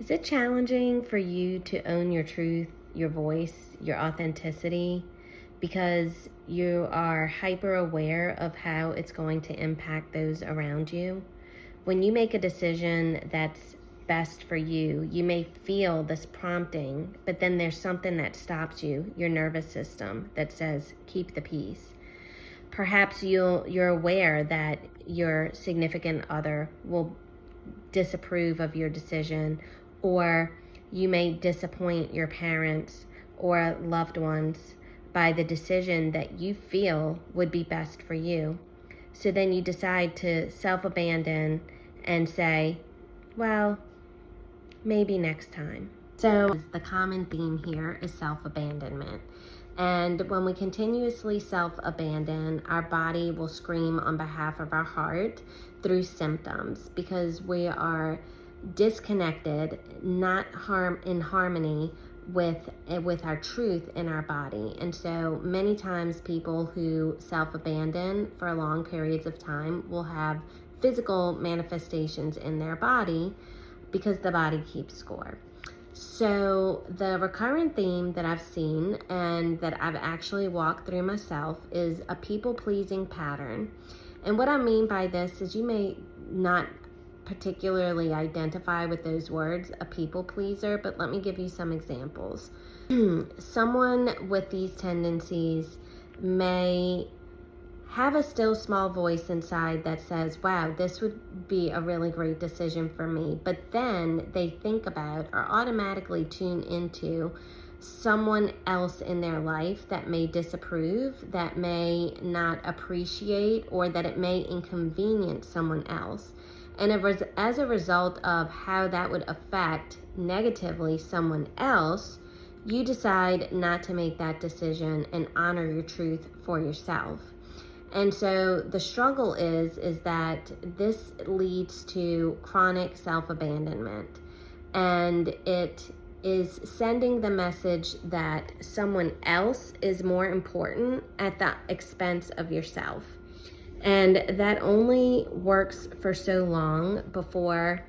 Is it challenging for you to own your truth, your voice, your authenticity, because you are hyper aware of how it's going to impact those around you? When you make a decision that's best for you, you may feel this prompting, but then there's something that stops you, your nervous system, that says, keep the peace. Perhaps you're aware that your significant other will disapprove of your decision, or you may disappoint your parents or loved ones by the decision that you feel would be best for you. So then you decide to self-abandon and say, well, maybe next time. So the common theme here is self-abandonment. And when we continuously self-abandon, our body will scream on behalf of our heart through symptoms, because we are disconnected, not in harmony with our truth in our body. And so many times people who self-abandon for long periods of time will have physical manifestations in their body because the body keeps score. So the recurrent theme that I've seen and that I've actually walked through myself is a people-pleasing pattern. And what I mean by this is, you may not particularly identify with those words, a people pleaser, but let me give you some examples. Someone with these tendencies may have a still small voice inside that says, wow, this would be a really great decision for me. But then they think about or automatically tune into someone else in their life that may disapprove, that may not appreciate, or that it may inconvenience someone else. And as a result of how that would affect negatively someone else, you decide not to make that decision and honor your truth for yourself. And so the struggle is that this leads to chronic self-abandonment, and it is sending the message that someone else is more important at the expense of yourself. And that only works for so long before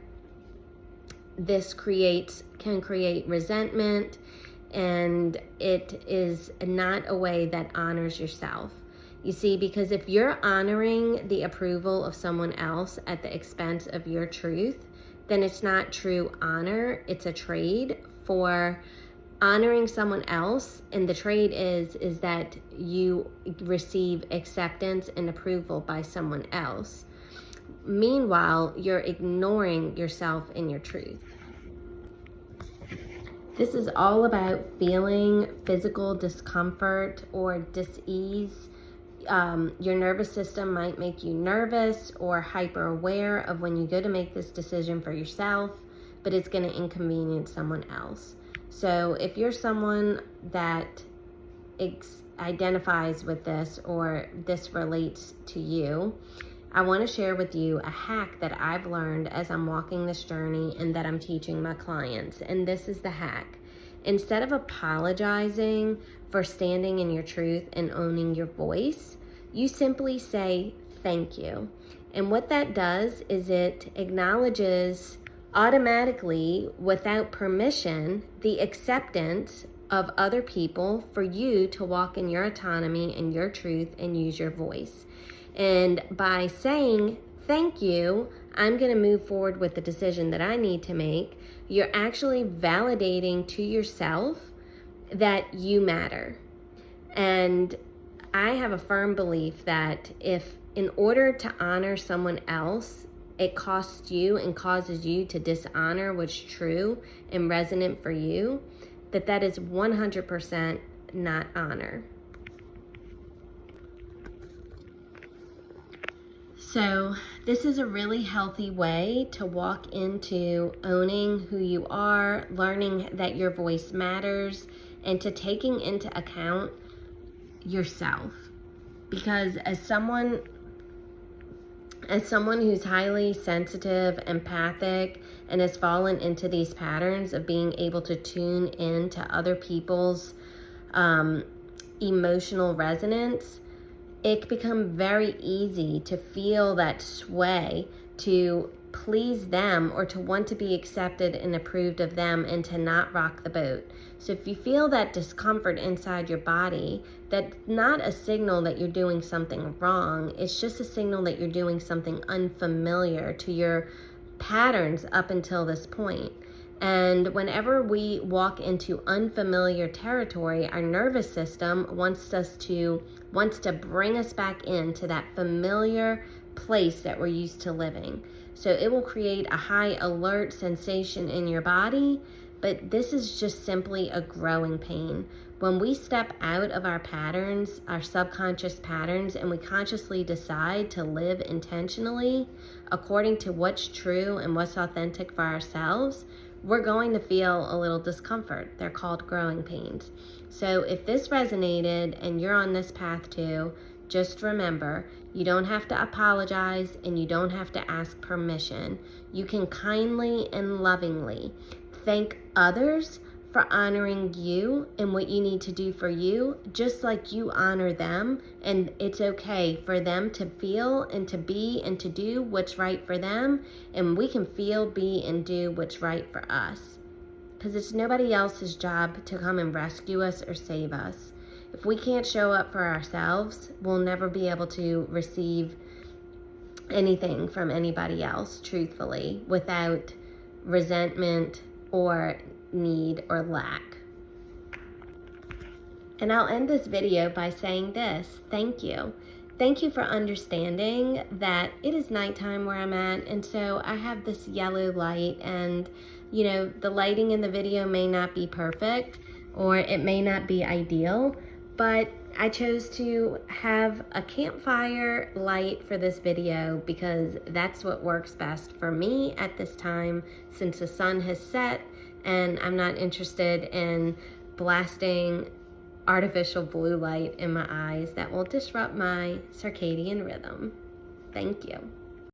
this can create resentment, and it is not a way that honors yourself. You see, because if you're honoring the approval of someone else at the expense of your truth, then it's not true honor. It's a trade for honoring someone else. And the trade is that you receive acceptance and approval by someone else. Meanwhile, you're ignoring yourself and your truth. This is all about feeling physical discomfort or dis-ease. Your nervous system might make you nervous or hyper aware of when you go to make this decision for yourself, but it's going to inconvenience someone else. So if you're someone that identifies with this, or this relates to you, I want to share with you a hack that I've learned as I'm walking this journey and that I'm teaching my clients. And this is the hack. Instead of apologizing for standing in your truth and owning your voice, you simply say thank you. And what that does is it acknowledges automatically, without permission, the acceptance of other people for you to walk in your autonomy and your truth and use your voice. And by saying thank you, I'm going to move forward with the decision that I need to make, you're actually validating to yourself that you matter. And I have a firm belief that if, in order to honor someone else, it costs you and causes you to dishonor what's true and resonant for you, that is 100% not honor. So this is a really healthy way to walk into owning who you are, learning that your voice matters, and to taking into account yourself. Because as someone who's highly sensitive, empathic, and has fallen into these patterns of being able to tune in to other people's emotional resonance, it can become very easy to feel that sway to please them or to want to be accepted and approved of them and to not rock the boat. So if you feel that discomfort inside your body, that's not a signal that you're doing something wrong. It's just a signal that you're doing something unfamiliar to your patterns up until this point. And whenever we walk into unfamiliar territory, our nervous system wants to bring us back into that familiar place that we're used to living. So it will create a high alert sensation in your body, but this is just simply a growing pain. When we step out of our patterns, our subconscious patterns, and we consciously decide to live intentionally according to what's true and what's authentic for ourselves, we're going to feel a little discomfort. They're called growing pains. So if this resonated and you're on this path too, just remember, you don't have to apologize and you don't have to ask permission. You can kindly and lovingly thank others for honoring you and what you need to do for you, just like you honor them. And it's okay for them to feel and to be and to do what's right for them. And we can feel, be, and do what's right for us. Because it's nobody else's job to come and rescue us or save us. If we can't show up for ourselves, we'll never be able to receive anything from anybody else, truthfully, without resentment or need or lack. And I'll end this video by saying this: thank you. Thank you for understanding that it is nighttime where I'm at, and so I have this yellow light, and the lighting in the video may not be perfect or it may not be ideal, but I chose to have a campfire light for this video because that's what works best for me at this time, since the sun has set and I'm not interested in blasting artificial blue light in my eyes that will disrupt my circadian rhythm. Thank you.